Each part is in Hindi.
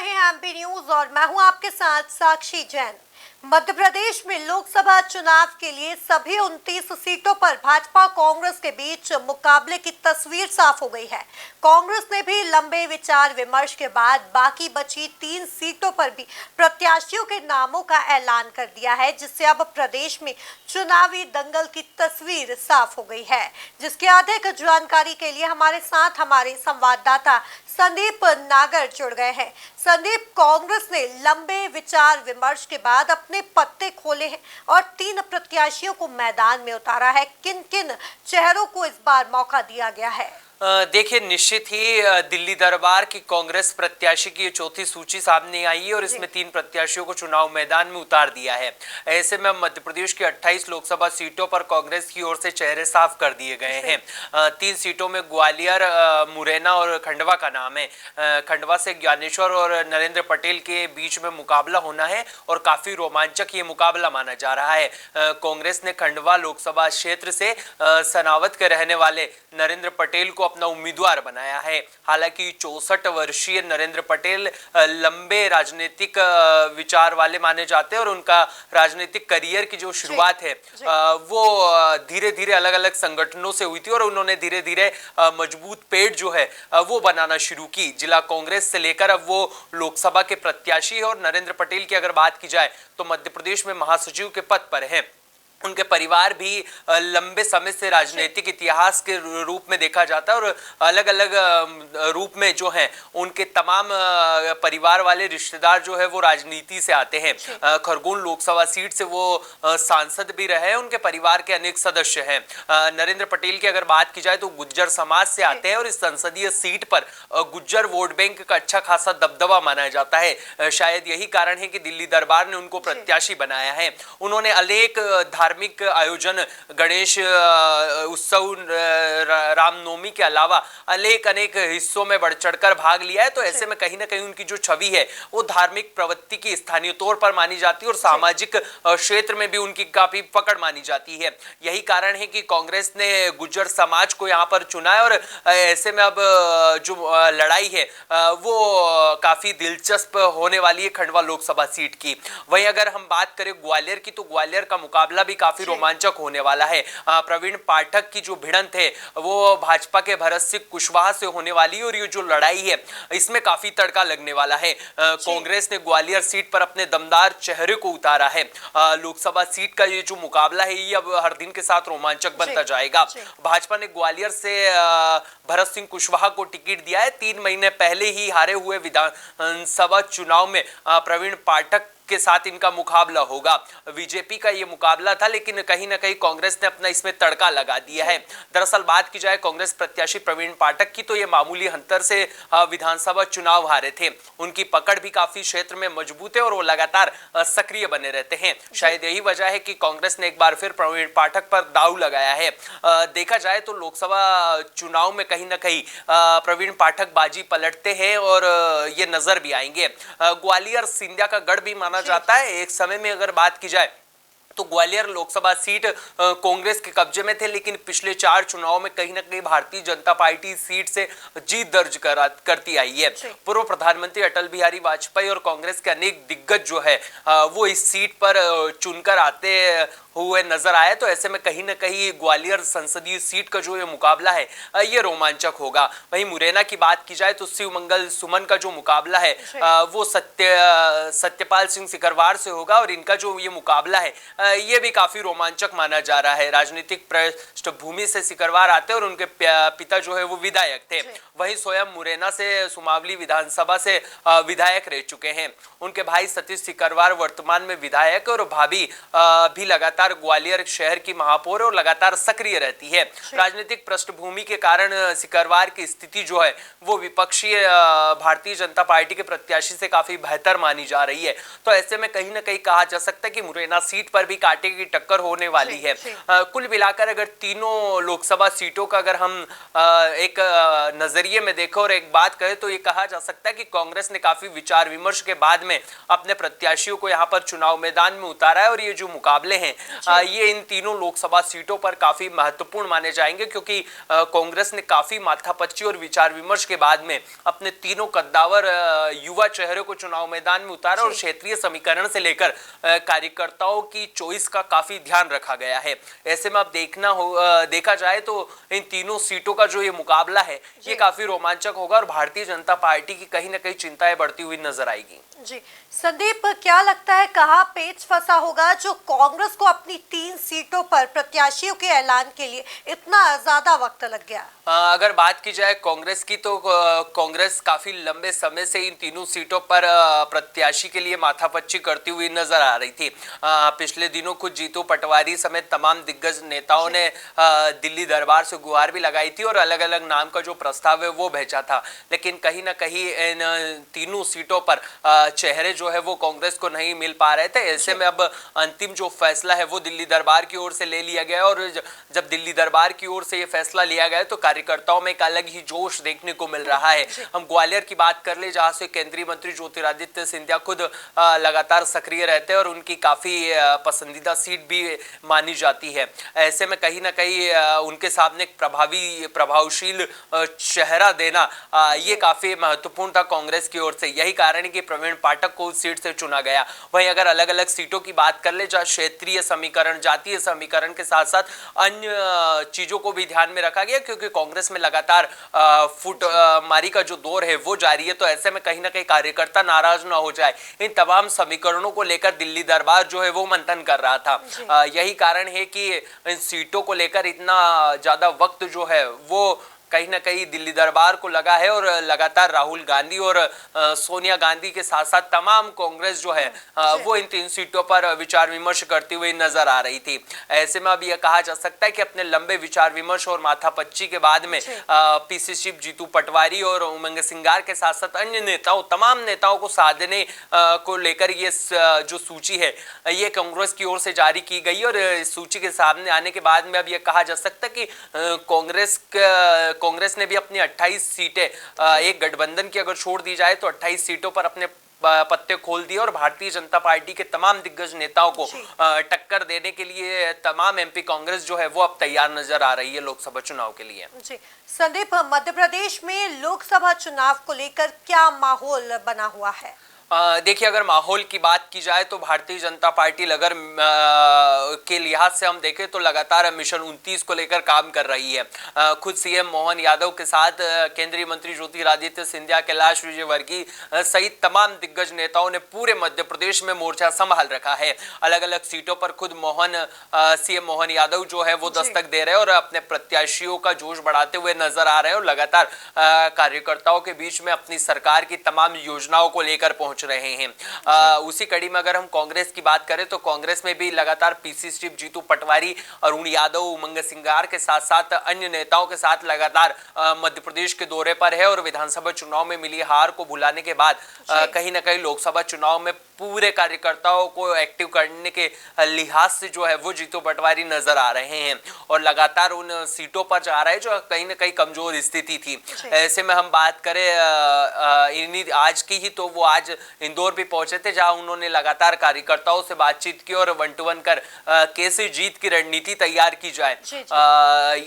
रहे हैं एमपी न्यूज और मैं हूं आपके साथ साक्षी जैन। मध्य प्रदेश में लोकसभा चुनाव के लिए सभी 29 सीटों पर भाजपा कांग्रेस के बीच मुकाबले की तस्वीर साफ हो गई है। कांग्रेस ने भी लंबे विचार विमर्श के बाद बाकी बची 3 सीटों पर भी प्रत्याशियों के नामों का ऐलान कर दिया है, जिससे अब प्रदेश में चुनावी दंगल की तस्वीर साफ हो गई है। जिसकी अधिक जानकारी के लिए हमारे साथ हमारे संवाददाता संदीप नागर जुड़ गए हैं। संदीप, कांग्रेस ने लंबे विचार विमर्श के बाद अपने पत्ते खोले हैं और 3 प्रत्याशियों को मैदान में उतारा है। किन किन चेहरों को इस बार मौका दिया गया है? देखिए, निश्चित ही दिल्ली दरबार की कांग्रेस प्रत्याशी की चौथी सूची सामने आई है और इसमें 3 प्रत्याशियों को चुनाव मैदान में उतार दिया है। ऐसे में मध्य प्रदेश की 28 लोकसभा सीटों पर कांग्रेस की ओर से चेहरे साफ कर दिए गए हैं। 3 सीटों में ग्वालियर, मुरैना और खंडवा का नाम है। खंडवा से ज्ञानेश्वर और नरेंद्र पटेल के बीच में मुकाबला होना है और काफी रोमांचक ये मुकाबला माना जा रहा है। कांग्रेस ने खंडवा लोकसभा क्षेत्र से सनावत के रहने वाले नरेंद्र पटेल को अपना उम्मीदवार बनाया है। हालांकि 64 वर्षीय नरेंद्र पटेल लंबे राजनीतिक विचार वाले माने जाते हैं और उनका राजनीतिक करियर की जो शुरुआत है वो धीरे धीरे अलग अलग संगठनों से हुई थी और उन्होंने धीरे धीरे मजबूत पेड़ जो है वो बनाना शुरू की। जिला कांग्रेस से लेकर अब वो लोकसभा के प्रत्याशी है और नरेंद्र पटेल की अगर बात की जाए तो मध्य प्रदेश में महासचिव के पद पर है। उनके परिवार भी लंबे समय से राजनीतिक इतिहास के रूप में देखा जाता है और अलग अलग रूप में जो है उनके तमाम परिवार वाले रिश्तेदार जो है वो राजनीति से आते हैं। खरगोन लोकसभा सीट से वो सांसद भी रहे हैं। उनके परिवार के अनेक सदस्य हैं। नरेंद्र पटेल की अगर बात की जाए तो गुज्जर समाज से आते हैं और इस संसदीय सीट पर गुज्जर वोट बैंक का अच्छा खासा दबदबा माना जाता है। शायद यही कारण है कि दिल्ली दरबार ने उनको प्रत्याशी बनाया है। उन्होंने अनेक धार्मिक आयोजन, गणेश उत्सव, रामनवमी के अलावा अनेक हिस्सों में बढ़ चढ़कर भाग लिया है। तो ऐसे में कहीं ना कहीं उनकी जो छवि है वो धार्मिक प्रवृत्ति की स्थानीय तौर पर मानी जाती है और सामाजिक क्षेत्र में भी उनकी काफी पकड़ मानी जाती है। यही कारण है कि कांग्रेस ने गुज्जर समाज को यहाँ पर चुना है और ऐसे में अब जो लड़ाई है वो काफी दिलचस्प होने वाली है खंडवा लोकसभा सीट की। वहीं अगर हम बात करें ग्वालियर की तो ग्वालियर का मुकाबला काफी रोमांचक होने वाला है। प्रवीण पाठक की जो भिड़ंत है वो भाजपा के भरत सिंह कुशवाहा से होने वाली है और ये जो लड़ाई है इसमें काफी तड़का लगने वाला है। कांग्रेस ने ग्वालियर सीट पर अपने दमदार चेहरे को उतारा है। लोकसभा सीट का ये जो मुकाबला है ये अब हर दिन के साथ रोमांचक बनता जाएगा। भाजपा ने ग्वालियर से भरत सिंह कुशवाहा को टिकट दिया है। 3 महीने पहले ही हारे हुए विधानसभा चुनाव में प्रवीण पाठक के साथ इनका मुकाबला होगा। बीजेपी का ये मुकाबला था लेकिन कहीं ना कहीं कांग्रेस ने अपना इसमें तड़का लगा दिया है। दरअसल बात की जाए कांग्रेस प्रत्याशी प्रवीण पाठक की तो ये मामूली अंतर से विधानसभा चुनाव हारे थे। उनकी पकड़ भी काफी क्षेत्र में मजबूत है और वो लगातार सक्रिय बने रहते हैं। शायद यही वजह है कि कांग्रेस ने एक बार फिर प्रवीण पाठक पर दांव लगाया है। देखा जाए तो लोकसभा चुनाव में कहीं ना कहीं प्रवीण पाठक बाजी पलटते हैं और ये नजर भी आएंगे। ग्वालियर सिंधिया का गढ़ भी माना जाता है। एक समय में अगर बात की जाए तो ग्वालियर लोकसभा सीट कांग्रेस के कब्जे में थे लेकिन पिछले 4 चुनाव में कहीं ना कहीं भारतीय जनता पार्टी सीट से जीत दर्ज करती आई है। पूर्व प्रधानमंत्री अटल बिहारी वाजपेयी और कांग्रेस के अनेक दिग्गज जो है वो इस सीट पर चुनकर आते हुए नजर आए। तो ऐसे में कहीं ना कहीं ग्वालियर संसदीय सीट का जो ये मुकाबला है ये रोमांचक होगा। वहीं मुरैना की बात की जाए तो शिव मंगल सुमन का जो मुकाबला है वो सत्यपाल सिंह सिकरवार से होगा और इनका जो ये मुकाबला है ये भी काफी रोमांचक माना जा रहा है। राजनीतिक पृष्ठभूमि से सिकरवार आते हैं और उनके पिता जो है वो विधायक थे। वहीं स्वयं मुरैना से सुमावली विधानसभा से विधायक रह चुके हैं। उनके भाई सतीश सिकरवार वर्तमान में विधायक और भाभी भी लगातार ग्वालियर शहर की महापौर और लगातार सक्रिय रहती है। राजनीतिक पृष्ठभूमि के कारण सिकरवार की स्थिति जो है वो विपक्षी भारतीय जनता पार्टी के प्रत्याशी से काफी बेहतर मानी जा रही है। तो ऐसे में कहीं ना कहीं कहा जा सकता है कि मुरैना सीट पर भी कांटे की टक्कर होने वाली है। कुल मिलाकर अगर तीनों लोकसभा सीटों का अगर हम एक नजरिए में देखें और एक बात कहें तो ये कहा जा सकता है कि कांग्रेस ने काफी विचार विमर्श के बाद में अपने प्रत्याशियों को यहाँ पर चुनाव मैदान में उतारा है और ये जो मुकाबले हैं ये इन तीनों लोकसभा सीटों पर काफी महत्वपूर्ण माने जाएंगे, क्योंकि कांग्रेस ने काफी माथापच्ची और विचार विमर्श के बाद में अपने तीनों कद्दावर युवा चेहरे को चुनाव मैदान में उतारा और क्षेत्रीय समीकरण से लेकर कार्यकर्ताओं की चॉइस का काफी ध्यान रखा गया है। ऐसे में अब देखा जाए तो इन तीनों सीटों का जो ये मुकाबला है ये काफी रोमांचक होगा और भारतीय जनता पार्टी की कहीं ना कहीं चिंताएं बढ़ती हुई नजर आएगी। जी संदीप, क्या लगता है कहाँ पेच फंसा होगा जो कांग्रेस को अपनी 3 सीटों पर प्रत्याशियों के ऐलान के लिए इतना ज्यादा वक्त लग गया? अगर बात की जाए कांग्रेस की तो कांग्रेस काफी लंबे समय से इन तीनों सीटों पर प्रत्याशी के लिए माथापच्ची करती हुई नजर आ रही थी। पिछले दिनों खुद जीतू पटवारी समेत तमाम दिग्गज नेताओं ने दिल्ली दरबार से गुहार भी लगाई थी और अलग अलग नाम का जो प्रस्ताव है वो भेजा था, लेकिन कहीं ना कहीं इन तीनों सीटों पर चेहरे जो है वो कांग्रेस को नहीं मिल पा रहे थे। ऐसे में अब अंतिम जो फैसला है वो दिल्ली दरबार की ओर से ले लिया गया और जब दिल्ली दरबार की ओर से ये फैसला लिया गया तो कार्यकर्ताओं में एक अलग ही जोश देखने को मिल रहा है। हम ग्वालियर की बात कर ले, जहां से केंद्रीय मंत्री ज्योतिरादित्य सिंधिया खुद लगातार सक्रिय रहते हैं और उनकी काफी पसंदीदा सीट भी मानी जाती है। ऐसे में कहीं ना कहीं उनके सामने एक प्रभावशील चेहरा देना ये काफी महत्वपूर्ण था कांग्रेस की ओर से। यही कारण है कि प्रवीण पाठक को उस सीट से चुना गया। वहीं अगर अलग अलग सीटों की बात कर ले, जहां क्षेत्रीय समीकरण, जातीय समीकरण के साथ साथ अन्य चीजों को भी ध्यान में रखा गया, क्योंकि कांग्रेस में लगातार फुट मारी का जो दौर है वो जारी है। तो ऐसे में कहीं ना कहीं कार्यकर्ता नाराज ना हो जाए, इन तमाम समीकरणों को लेकर दिल्ली दरबार जो है वो मंथन कर रहा था। यही कारण है कि इन सीटों को लेकर इतना ज्यादा वक्त जो है वो कहीं ना कहीं दिल्ली दरबार को लगा है और लगातार राहुल गांधी और सोनिया गांधी के साथ साथ तमाम कांग्रेस जो है वो इन 3 सीटों पर विचार विमर्श करती हुई नजर आ रही थी। ऐसे में अब यह कहा जा सकता है कि अपने लंबे विचार विमर्श और माथापच्ची के बाद में पीसी चीफ जीतू पटवारी और उमंग सिंगार के साथ साथ अन्य नेताओं, तमाम नेताओं को साधने को लेकर ये जो सूची है ये कांग्रेस की ओर से जारी की गई और इस सूची के सामने आने के बाद में अब यह कहा जा सकता है कि कांग्रेस ने भी अपनी 28 सीटें, एक गठबंधन की अगर छोड़ दी जाए तो 28 सीटों पर अपने पत्ते खोल दिए और भारतीय जनता पार्टी के तमाम दिग्गज नेताओं को टक्कर देने के लिए तमाम एमपी कांग्रेस जो है वो अब तैयार नजर आ रही है लोकसभा चुनाव के लिए। जी संदीप, मध्य प्रदेश में लोकसभा चुनाव को लेकर क्या माहौल बना हुआ है? देखिए, अगर माहौल की बात की जाए तो भारतीय जनता पार्टी अगर के लिहाज से हम देखें तो लगातार मिशन 29 को लेकर काम कर रही है। खुद सीएम मोहन यादव के साथ केंद्रीय मंत्री ज्योतिरादित्य सिंधिया, कैलाश विजयवर्गीय सहित तमाम दिग्गज नेताओं ने पूरे मध्य प्रदेश में मोर्चा संभाल रखा है। अलग अलग सीटों पर खुद सीएम मोहन यादव जो है वो दस्तक दे रहे हैं और अपने प्रत्याशियों का जोश बढ़ाते हुए नजर आ रहे हैं और लगातार कार्यकर्ताओं के बीच में अपनी सरकार की तमाम योजनाओं को लेकर पहुंच रहे हैं। उसी कड़ी में अगर हम कांग्रेस की बात करें तो कांग्रेस में भी लगातार पीसी चीफ जीतू पटवारी, अरुण यादव, उमंग सिंगार के साथ साथ अन्य नेताओं के साथ लगातार मध्य प्रदेश के दौरे पर है और विधानसभा चुनाव में मिली हार को भुलाने के बाद कहीं ना कहीं लोकसभा चुनाव में पूरे कार्यकर्ताओं को एक्टिव करने के लिहाज से जो है वो जीतू पटवारी नजर आ रहे हैं और लगातार उन सीटों पर जा रहे हैं जो कहीं ना कहीं कमजोर स्थिति थी। ऐसे में हम बात करें आज की ही, तो वो आज इंदौर भी पहुंचे थे, जहां उन्होंने लगातार कार्यकर्ताओं से बातचीत की और 1 to 1 कर कैसे जीत की रणनीति तैयार की जाए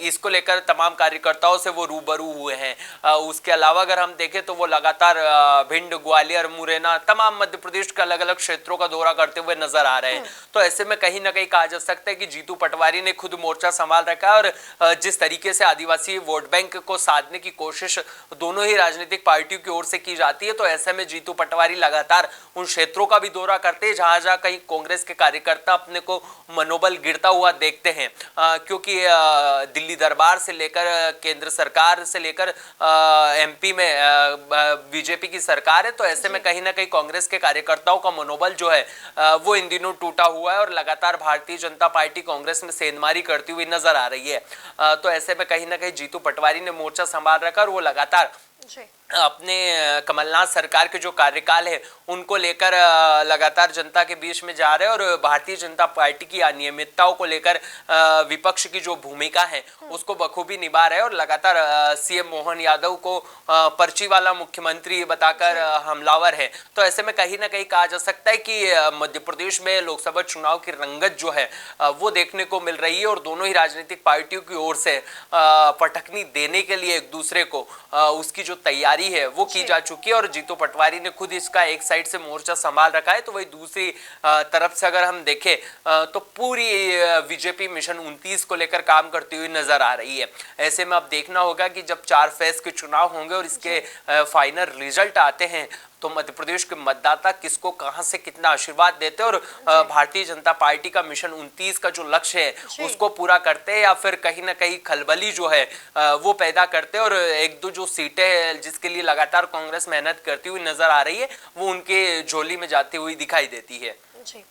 इसको लेकर तमाम कार्यकर्ताओं से वो रूबरू हुए हैं। उसके अलावा अगर हम देखें तो वो लगातार भिंड, ग्वालियर, मुरैना, तमाम मध्य प्रदेश के अलग अलग क्षेत्रों का दौरा करते हुए नजर आ रहे हैं। तो ऐसे में कहीं ना कहीं कहा जा सकता है कि जीतू पटवारी ने खुद मोर्चा संभाल रखा है और जिस तरीके से आदिवासी वोट बैंक को साधने की कोशिश दोनों ही राजनीतिक पार्टियों की ओर से की जाती है, तो ऐसे में जीतू पटवारी लगातार उन क्षेत्रों का भी दौरा करते हैं जहां जहां कहीं कांग्रेस के कार्यकर्ता अपने को मनोबल गिरता हुआ देखते हैं, क्योंकि दिल्ली दरबार से लेकर केंद्र सरकार से लेकर एमपी में बीजेपी की सरकार है। तो ऐसे में कहीं ना कहीं कांग्रेस के कार्यकर्ताओं का मनोबल जो है वो इन दिनों टूटा हुआ है और लगातार भारतीय जनता पार्टी कांग्रेस में सेंधमारी करती हुई नजर आ रही है। तो ऐसे में कहीं ना कहीं जीतू पटवारी ने मोर्चा संभाल रखा और वो लगातार जी। अपने कमलनाथ सरकार के जो कार्यकाल है उनको लेकर लगातार जनता के बीच में जा रहे हैं और भारतीय जनता पार्टी की अनियमितताओं को लेकर विपक्ष की जो भूमिका है उसको बखूबी निभा रहे हैं और लगातार सीएम मोहन यादव को पर्ची वाला मुख्यमंत्री बताकर हमलावर है। तो ऐसे में कहीं ना कहीं कहा जा सकता है कि मध्य प्रदेश में लोकसभा चुनाव की रंगत जो है वो देखने को मिल रही है और दोनों ही राजनीतिक पार्टियों की ओर से पटकनी देने के लिए एक दूसरे को उसकी जो तैयारी है वो की जा चुकी है और जीतू पटवारी ने खुद इसका एक साइड से मोर्चा संभाल रखा है। तो वही दूसरी तरफ से अगर हम देखें तो पूरी बीजेपी मिशन 29 को लेकर काम करती हुई नजर आ रही है। ऐसे में अब देखना होगा कि जब 4 फेज के चुनाव होंगे और इसके फाइनल रिजल्ट आते हैं तो मध्य प्रदेश के मतदाता किसको कहां से कितना आशीर्वाद देते हैं और भारतीय जनता पार्टी का मिशन 29 का जो लक्ष्य है उसको पूरा करते हैं या फिर कहीं ना कहीं खलबली जो है वो पैदा करते हैं और एक दो जो सीटें हैं जिसके लिए लगातार कांग्रेस मेहनत करती हुई नजर आ रही है वो उनके झोली में जाती हुई दिखाई देती है। जी,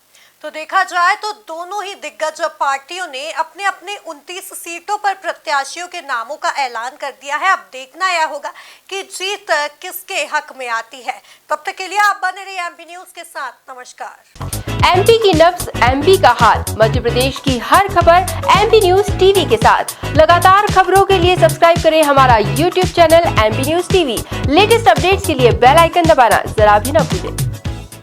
तो देखा जाए तो दोनों ही दिग्गज पार्टियों ने अपने अपने 29 सीटों पर प्रत्याशियों के नामों का ऐलान कर दिया है। अब देखना यह होगा कि जीत किसके हक में आती है। तब तक के लिए आप बने रहिए एमपी न्यूज के साथ। नमस्कार। एमपी की नब्ज, एमपी का हाल, मध्य प्रदेश की हर खबर एमपी न्यूज टीवी के साथ। लगातार खबरों के लिए सब्सक्राइब करें हमारा YouTube channel MP news TV. Latest updates के लिए बेल आइकन दबाना जरा भी न भूलें।